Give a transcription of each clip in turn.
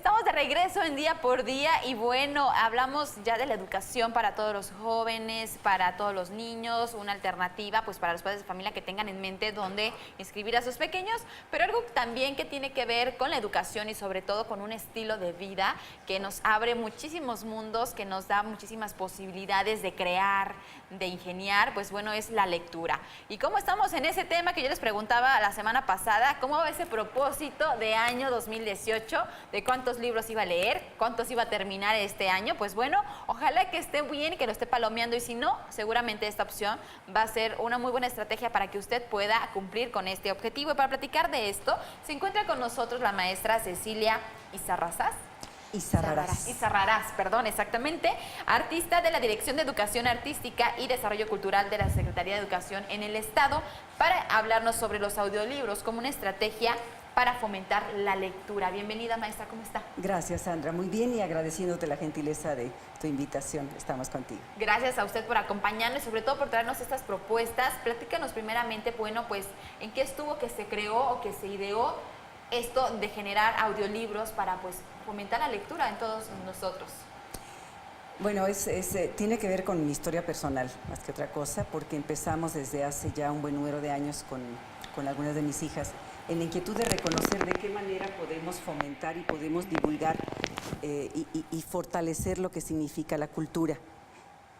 Estamos de regreso en Día por Día y bueno, hablamos ya de la educación para todos los jóvenes, para todos los niños, una alternativa pues para los padres de familia que tengan en mente dónde inscribir a sus pequeños, pero algo también que tiene que ver con la educación y sobre todo con un estilo de vida que nos abre muchísimos mundos, que nos da muchísimas posibilidades de crear, de ingeniar, pues bueno, es la lectura. Y como estamos en ese tema que yo les preguntaba la semana pasada, ¿cómo va ese propósito de año 2018? ¿De cuántos libros iba a leer? ¿Cuántos iba a terminar este año? Pues bueno, ojalá que esté bien y que lo esté palomeando y si no, seguramente esta opción va a ser una muy buena estrategia para que usted pueda cumplir con este objetivo. Y para platicar de esto, se encuentra con nosotros la maestra Cecilia Izarrazas. Izarrarás, perdón, exactamente, artista de la Dirección de Educación Artística y Desarrollo Cultural de la Secretaría de Educación en el Estado, para hablarnos sobre los audiolibros como una estrategia para fomentar la lectura. Bienvenida, maestra, ¿cómo está? Gracias, Sandra, muy bien, y agradeciéndote la gentileza de tu invitación, estamos contigo. Gracias a usted por acompañarnos y sobre todo por traernos estas propuestas. Platícanos primeramente, bueno, pues, ¿en qué estuvo que se creó o que se ideó esto de generar audiolibros para, pues, fomentar la lectura en todos nosotros? Bueno, tiene que ver con mi historia personal, más que otra cosa, porque empezamos desde hace ya un buen número de años con algunas de mis hijas, en la inquietud de reconocer de qué manera podemos fomentar y podemos divulgar y fortalecer lo que significa la cultura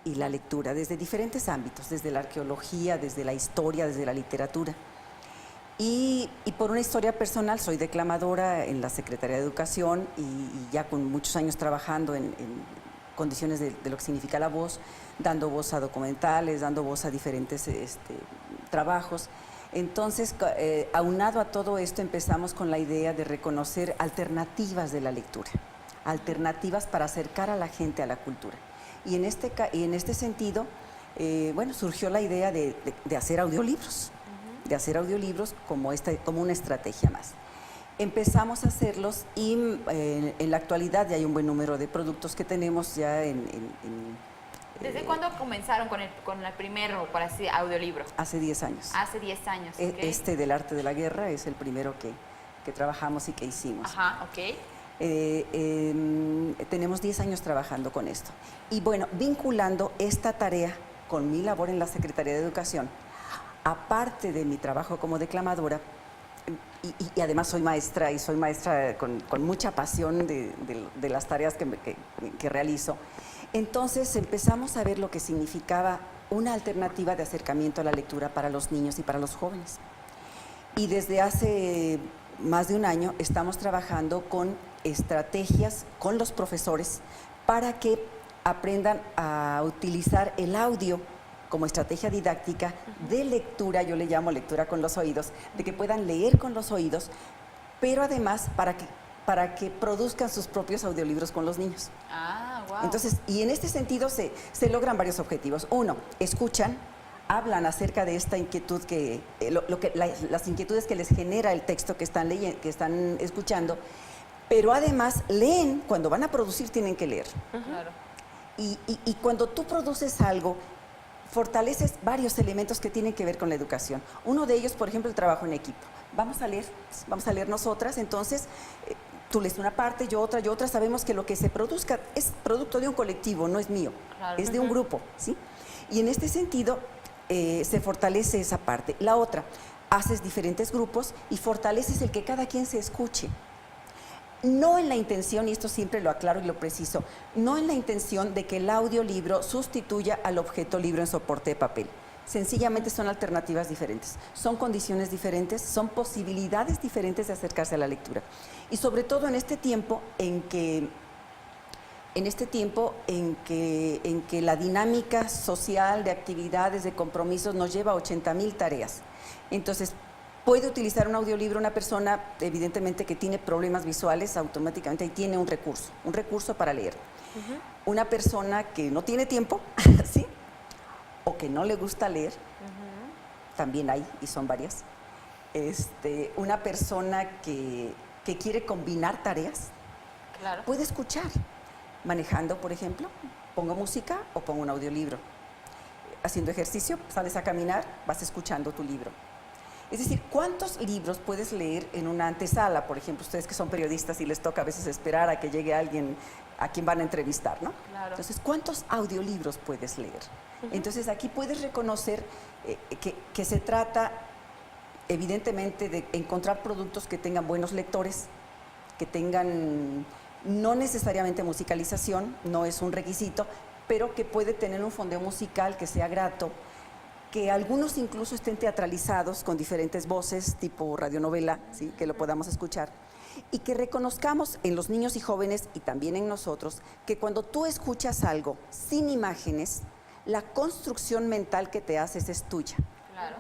y la lectura, desde diferentes ámbitos, desde la arqueología, desde la historia, desde la literatura. Y por una historia personal, soy declamadora en la Secretaría de Educación y ya con muchos años trabajando en condiciones de lo que significa la voz, dando voz a documentales, dando voz a diferentes trabajos. Entonces, aunado a todo esto, empezamos con la idea de reconocer alternativas de la lectura, alternativas para acercar a la gente a la cultura. Y en este sentido, bueno, surgió la idea de hacer audiolibros. De hacer audiolibros como una estrategia más. Empezamos a hacerlos y en la actualidad ya hay un buen número de productos que tenemos ya ¿Desde cuándo comenzaron con el primero, por así, audiolibro? Hace 10 años. Hace 10 años, ok. Este del arte de la guerra es el primero que trabajamos y que hicimos. Ajá, ok. Tenemos 10 años trabajando con esto. Y bueno, vinculando esta tarea con mi labor en la Secretaría de Educación, aparte de mi trabajo como declamadora, y además soy maestra, y soy maestra con mucha pasión de las tareas que realizo, entonces empezamos a ver lo que significaba una alternativa de acercamiento a la lectura para los niños y para los jóvenes. Y desde hace más de un año estamos trabajando con estrategias con los profesores para que aprendan a utilizar el audio como estrategia didáctica de lectura, yo le llamo lectura con los oídos, de que puedan leer con los oídos, pero además para que produzcan sus propios audiolibros con los niños. Ah, wow. Entonces, y en este sentido se logran varios objetivos. Uno, escuchan, hablan acerca de esta inquietud las inquietudes que les genera el texto que están escuchando, pero además leen. Cuando van a producir tienen que leer. Claro. Y cuando tú produces algo, fortaleces varios elementos que tienen que ver con la educación. Uno de ellos, por ejemplo, el trabajo en equipo. Vamos a leer nosotras, entonces tú lees una parte, yo otra, sabemos que lo que se produzca es producto de un colectivo, no es mío, claro, es de un grupo, ¿sí? Y en este sentido se fortalece esa parte. La otra, haces diferentes grupos y fortaleces el que cada quien se escuche. No en la intención, y esto siempre lo aclaro y lo preciso, no en la intención de que el audiolibro sustituya al objeto libro en soporte de papel. Sencillamente son alternativas diferentes, son condiciones diferentes, son posibilidades diferentes de acercarse a la lectura. Y sobre todo en este tiempo en que la dinámica social de actividades, de compromisos nos lleva a 80,000 tareas. Entonces, puede utilizar un audiolibro una persona, evidentemente, que tiene problemas visuales, automáticamente ahí tiene un recurso para leer. Una persona que no tiene tiempo, ¿sí? O que no le gusta leer, también hay, y son varias. Una persona que quiere combinar tareas, claro, puede escuchar. Manejando, por ejemplo, pongo música o pongo un audiolibro. Haciendo ejercicio, sales a caminar, vas escuchando tu libro. Es decir, ¿cuántos libros puedes leer en una antesala? Por ejemplo, ustedes que son periodistas y les toca a veces esperar a que llegue alguien a quien van a entrevistar, ¿no? Claro. Entonces, ¿cuántos audiolibros puedes leer? Entonces, aquí puedes reconocer que se trata, evidentemente, de encontrar productos que tengan buenos lectores, que tengan no necesariamente musicalización, no es un requisito, pero que puede tener un fondeo musical que sea grato, que algunos incluso estén teatralizados con diferentes voces, tipo radionovela, ¿sí? Que lo podamos escuchar. Y que reconozcamos en los niños y jóvenes y también en nosotros que cuando tú escuchas algo sin imágenes, la construcción mental que te haces es tuya. Claro.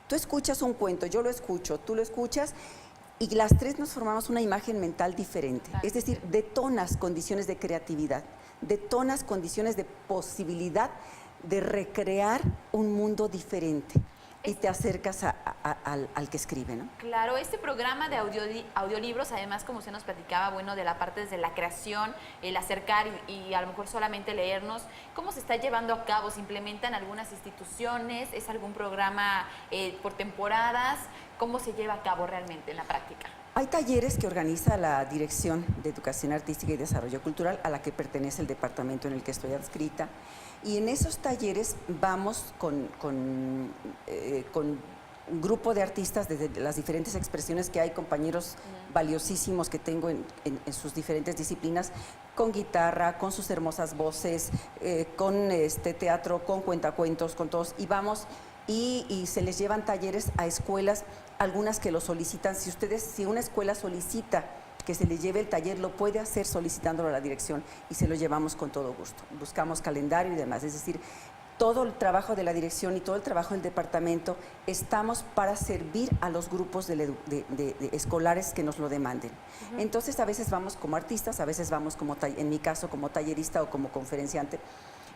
Tú escuchas un cuento, yo lo escucho, tú lo escuchas y las tres nos formamos una imagen mental diferente. Claro. Es decir, detonas condiciones de creatividad, detonas condiciones de posibilidad de recrear un mundo diferente y te acercas al que escribe, ¿no? Claro, este programa de audiolibros, además, como usted nos platicaba, bueno, de la parte desde la creación, el acercar y a lo mejor solamente leernos, ¿cómo se está llevando a cabo? ¿Se implementan algunas instituciones? ¿Es algún programa por temporadas? ¿Cómo se lleva a cabo realmente en la práctica? Hay talleres que organiza la Dirección de Educación Artística y Desarrollo Cultural, a la que pertenece el departamento en el que estoy adscrita, y en esos talleres vamos con un grupo de artistas desde las diferentes expresiones que hay, compañeros valiosísimos que tengo en sus diferentes disciplinas, con guitarra, con sus hermosas voces, con teatro, con cuentacuentos, con todos, y vamos y se les llevan talleres a escuelas, algunas que lo solicitan. Si una escuela solicita que se le lleve el taller, lo puede hacer solicitándolo a la dirección y se lo llevamos con todo gusto. Buscamos calendario y demás, es decir, todo el trabajo de la dirección y todo el trabajo del departamento estamos para servir a los grupos de escolares que nos lo demanden. Entonces, a veces vamos como artistas, a veces vamos como, en mi caso, como tallerista o como conferenciante,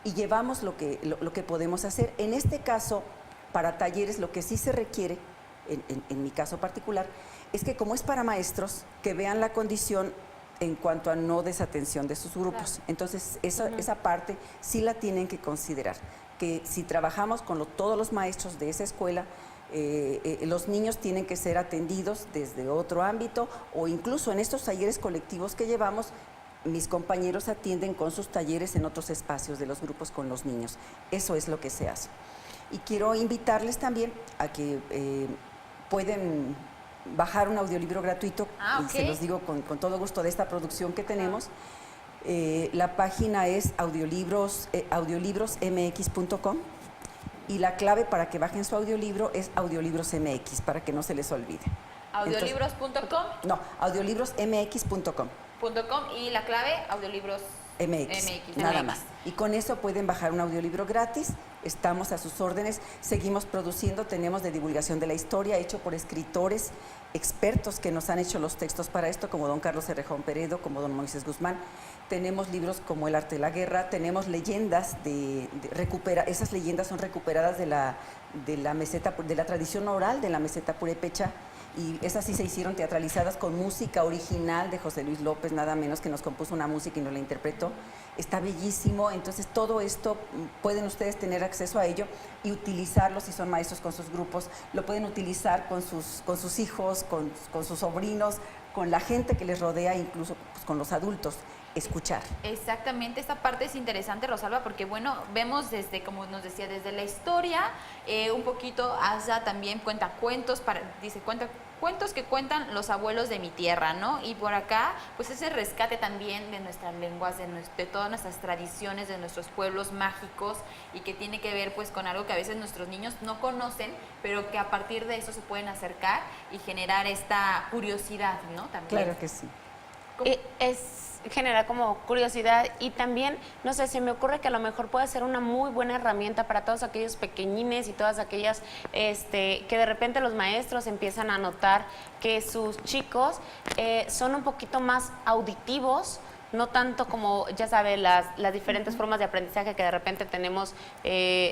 y llevamos lo que podemos hacer. En este caso, para talleres, lo que sí se requiere, en mi caso particular, es que como es para maestros, que vean la condición en cuanto a no desatención de sus grupos. Claro. Entonces, esa parte sí la tienen que considerar, que si trabajamos con todos los maestros de esa escuela, los niños tienen que ser atendidos desde otro ámbito, o incluso en estos talleres colectivos que llevamos, mis compañeros atienden con sus talleres en otros espacios de los grupos con los niños. Eso es lo que se hace. Y quiero invitarles también a que pueden bajar un audiolibro gratuito, y se los digo con todo gusto, de esta producción que tenemos. La página es audiolibrosmx.com y la clave para que bajen su audiolibro es audiolibrosmx, para que no se les olvide. ¿Audiolibros.com? No, audiolibrosmx.com. Y la clave, audiolibros MX, nada más. Y con eso pueden bajar un audiolibro gratis. Estamos a sus órdenes, seguimos produciendo, tenemos de divulgación de la historia, hecho por escritores expertos que nos han hecho los textos para esto, como don Carlos Cerrejón Peredo, como don Moisés Guzmán. Tenemos libros como El arte de la guerra, tenemos leyendas esas leyendas son recuperadas de la meseta, de la tradición oral de la meseta purépecha, y esas sí se hicieron teatralizadas con música original de José Luis López, nada menos, que nos compuso una música y nos la interpretó. Está bellísimo. Entonces todo esto pueden ustedes tener acceso a ello y utilizarlo si son maestros con sus grupos, lo pueden utilizar con sus hijos, con sus sobrinos, con la gente que les rodea, incluso pues, con los adultos. Escuchar. Exactamente, esta parte es interesante, Rosalba, porque bueno, vemos desde, como nos decía, desde la historia, un poquito hasta también cuentacuentos, cuentos que cuentan los abuelos de mi tierra, ¿no? Y por acá, pues ese rescate también de nuestras lenguas, de todas nuestras tradiciones, de nuestros pueblos mágicos, y que tiene que ver pues con algo que a veces nuestros niños no conocen, pero que a partir de eso se pueden acercar y generar esta curiosidad, ¿no? También. Claro que sí. Genera como curiosidad, y también, no sé, se me ocurre que a lo mejor puede ser una muy buena herramienta para todos aquellos pequeñines y todas aquellas que de repente los maestros empiezan a notar que sus chicos son un poquito más auditivos, no tanto como, ya sabe, las diferentes formas de aprendizaje que de repente tenemos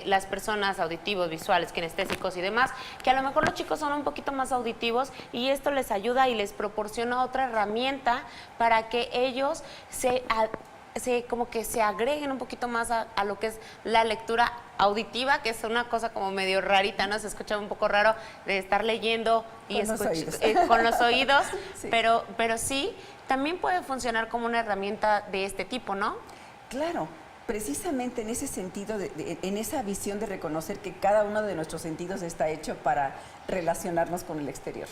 las personas auditivos, visuales, kinestésicos y demás, que a lo mejor los chicos son un poquito más auditivos, y esto les ayuda y les proporciona otra herramienta para que ellos como que se agreguen un poquito más a lo que es la lectura auditiva, que es una cosa como medio rarita, ¿no? Se escucha un poco raro de estar leyendo y con los oídos, Sí. pero sí, también puede funcionar como una herramienta de este tipo, ¿no? Claro, precisamente en ese sentido, en esa visión de reconocer que cada uno de nuestros sentidos está hecho para relacionarnos con el exterior.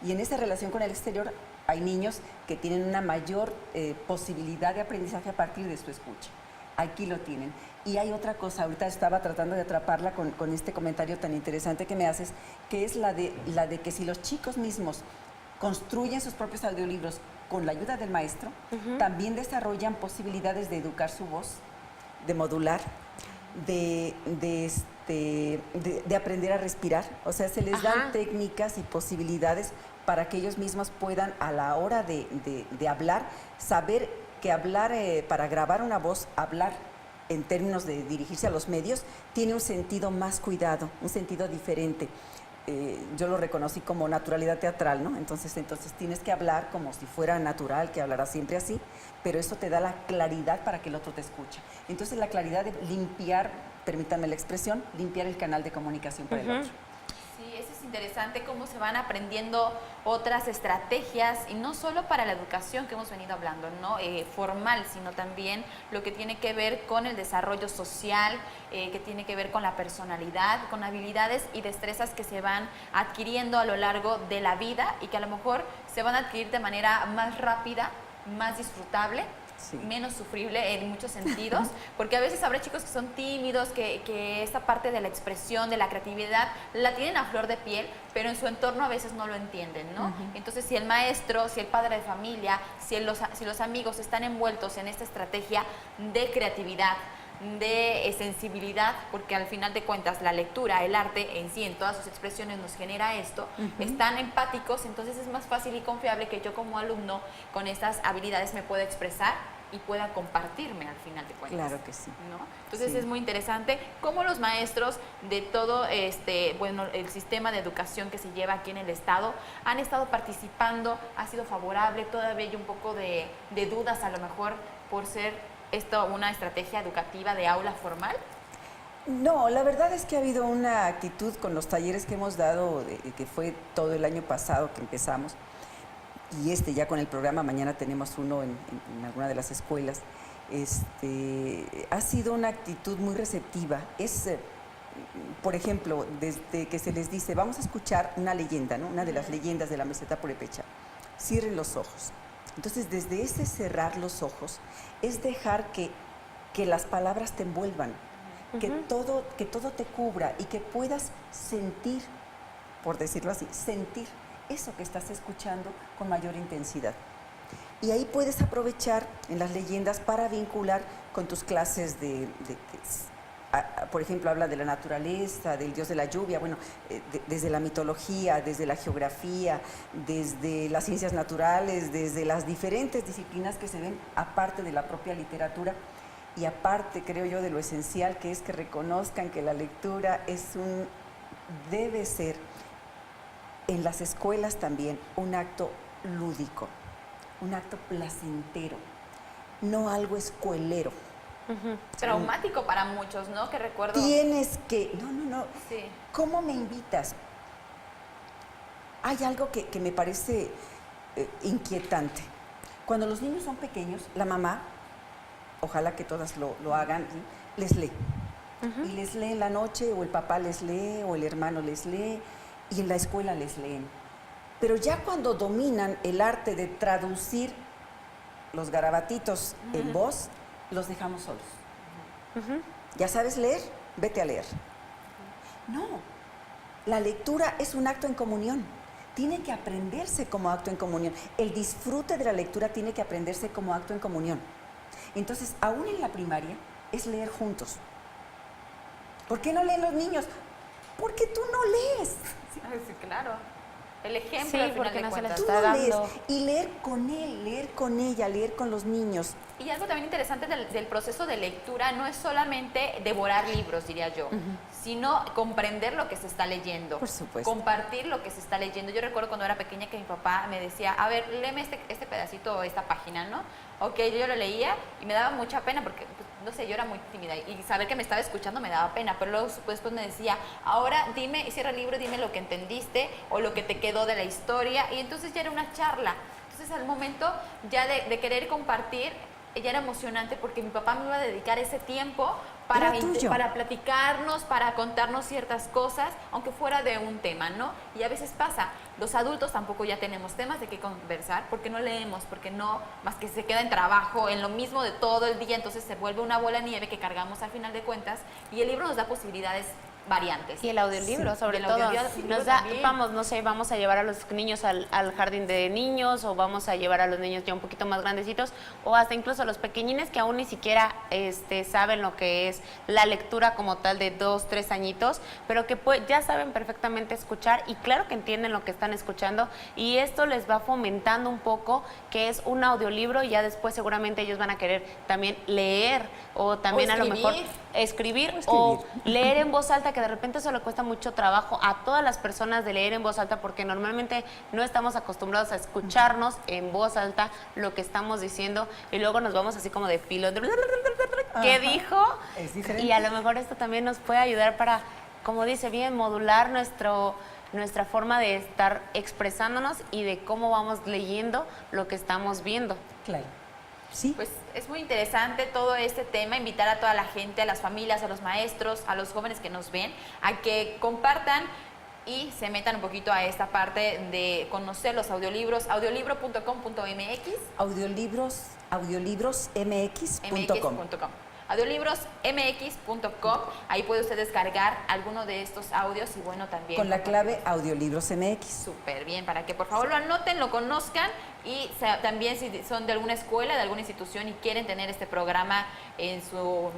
Y en esa relación con el exterior hay niños que tienen una mayor posibilidad de aprendizaje a partir de su escucha. Aquí lo tienen. Y hay otra cosa, ahorita estaba tratando de atraparla con este comentario tan interesante que me haces, que es la de que si los chicos mismos construyen sus propios audiolibros con la ayuda del maestro, también desarrollan posibilidades de educar su voz, de modular, de aprender a respirar. O sea, se les dan técnicas y posibilidades para que ellos mismos puedan, a la hora de hablar, saber que hablar, para grabar una voz, hablar en términos de dirigirse a los medios, tiene un sentido más cuidado, un sentido diferente. Yo lo reconocí como naturalidad teatral, ¿no? Entonces tienes que hablar como si fuera natural, que hablarás siempre así, pero eso te da la claridad para que el otro te escuche. Entonces la claridad de limpiar, permítanme la expresión, limpiar el canal de comunicación para el otro. Sí, eso es interesante, cómo se van aprendiendo otras estrategias, y no solo para la educación que hemos venido hablando, ¿no? Formal, sino también lo que tiene que ver con el desarrollo social, que tiene que ver con la personalidad, con habilidades y destrezas que se van adquiriendo a lo largo de la vida y que a lo mejor se van a adquirir de manera más rápida, más disfrutable. Sí. Menos sufrible en muchos sentidos, porque a veces habrá chicos que son tímidos, que esta parte de la expresión, de la creatividad, la tienen a flor de piel, pero en su entorno a veces no lo entienden, ¿no? Entonces, si el maestro, si el padre de familia, si los amigos están envueltos en esta estrategia de creatividad, de sensibilidad, porque al final de cuentas la lectura, el arte en sí, en todas sus expresiones nos genera esto, están empáticos, entonces es más fácil y confiable que yo como alumno con estas habilidades me pueda expresar y pueda compartirme al final de cuentas. Claro que sí. ¿No? Entonces es muy interesante cómo los maestros de todo el sistema de educación que se lleva aquí en el estado han estado participando, ha sido favorable, todavía hay un poco de dudas a lo mejor por ser esto una estrategia educativa de aula formal. No, la verdad es que ha habido una actitud con los talleres que hemos dado, que fue todo el año pasado que empezamos, y ya con el programa, mañana tenemos uno en alguna de las escuelas. Ha sido una actitud muy receptiva. Por ejemplo, desde que se les dice, vamos a escuchar una leyenda, ¿no? Una de las leyendas de la meseta purépecha. Cierren los ojos. Entonces, desde ese cerrar los ojos, es dejar que las palabras te envuelvan, que todo te cubra y que puedas sentir, por decirlo así, sentir eso que estás escuchando con mayor intensidad. Y ahí puedes aprovechar en las leyendas para vincular con tus clases por ejemplo, habla de la naturaleza, del dios de la lluvia, bueno, desde la mitología, desde la geografía, desde las ciencias naturales, desde las diferentes disciplinas que se ven, aparte de la propia literatura, y aparte, creo yo, de lo esencial que es que reconozcan que la lectura debe ser, en las escuelas también, un acto lúdico, un acto placentero, no algo escuelero. Traumático para muchos, ¿no? Que recuerdo. Tienes que... No. Sí. ¿Cómo me invitas? Hay algo que me parece inquietante. Cuando los niños son pequeños, la mamá, ojalá que todas lo hagan, les lee. Y les lee en la noche, o el papá les lee, o el hermano les lee, y en la escuela les leen. Pero ya cuando dominan el arte de traducir los garabatitos en voz, los dejamos solos. ¿Ya sabes leer? Vete a leer. No, la lectura es un acto en comunión. Tiene que aprenderse como acto en comunión. El disfrute de la lectura tiene que aprenderse como acto en comunión. Entonces, aún en la primaria, es leer juntos. ¿Por qué no leen los niños? Porque tú no lees. Sí, claro. El ejemplo, sí, al final porque de no se cuentas. lo Tú está no lees. dando. Y leer con él, leer con ella, leer con los niños. Y algo también interesante del proceso de lectura no es solamente devorar libros, diría yo, sino comprender lo que se está leyendo. Por supuesto. Compartir lo que se está leyendo. Yo recuerdo cuando era pequeña que mi papá me decía, a ver, léeme este pedacito o esta página, ¿no? Ok, yo lo leía y me daba mucha pena porque, pues, no sé, yo era muy tímida y saber que me estaba escuchando me daba pena, pero luego después me decía, ahora dime, cierra el libro, dime lo que entendiste o lo que te quedó de la historia, y entonces ya era una charla. Entonces al momento ya de querer compartir, ya era emocionante porque mi papá me iba a dedicar ese tiempo para platicarnos, para contarnos ciertas cosas, aunque fuera de un tema, ¿no? Y a veces pasa, los adultos tampoco ya tenemos temas de qué conversar porque no leemos, porque no, más que se queda en trabajo, en lo mismo de todo el día, entonces se vuelve una bola de nieve que cargamos al final de cuentas, y el libro nos da posibilidades variantes. Y el audiolibro, sobre el todo, audiolibro nos da, también. vamos, no sé, vamos a llevar a los niños al jardín de niños, o vamos a llevar a los niños ya un poquito más grandecitos, o hasta incluso a los pequeñines que aún ni siquiera saben lo que es la lectura como tal de 2, 3 añitos, pero que ya saben perfectamente escuchar, y claro que entienden lo que están escuchando, y esto les va fomentando un poco que es un audiolibro, y ya después seguramente ellos van a querer también leer, o también a lo mejor escribir o leer en voz alta, que de repente eso le cuesta mucho trabajo a todas las personas de leer en voz alta, porque normalmente no estamos acostumbrados a escucharnos en voz alta lo que estamos diciendo, y luego nos vamos así como de filo, ¿qué dijo? Es diferente. Y a lo mejor esto también nos puede ayudar para, como dice bien, modular nuestra forma de estar expresándonos y de cómo vamos leyendo lo que estamos viendo. Claro. Sí. Pues es muy interesante todo este tema, invitar a toda la gente, a las familias, a los maestros, a los jóvenes que nos ven, a que compartan y se metan un poquito a esta parte de conocer los audiolibros, audiolibro.com.mx. Audiolibrosmx.com. audiolibrosmx.com, ahí puede usted descargar alguno de estos audios y bueno, también Con la clave audiolibrosmx. súper bien, para que por favor lo anoten, lo conozcan, y también si son de alguna escuela, de alguna institución y quieren tener este programa en su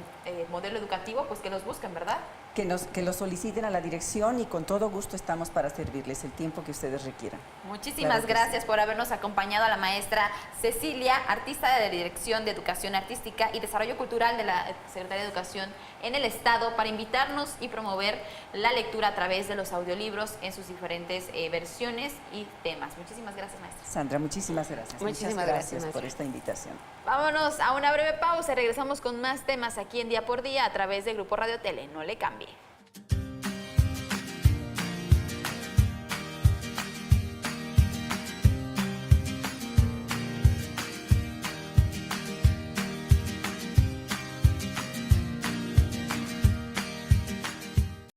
modelo educativo, pues que los busquen, ¿verdad? Que lo soliciten a la dirección, y con todo gusto estamos para servirles el tiempo que ustedes requieran. Muchísimas Claro que gracias por habernos acompañado, a la maestra Cecilia, artista de la Dirección de Educación Artística y Desarrollo Cultural de la Secretaría de Educación en el Estado, para invitarnos y promover la lectura a través de los audiolibros en sus diferentes versiones y temas. Muchísimas gracias, maestra. Sandra, muchísimas gracias. Muchísimas Muchas gracias, gracias por maestra. esta invitación. Vámonos a una breve pausa, regresamos con más temas aquí en Día por Día a través de Grupo Radio Tele. No le cambie.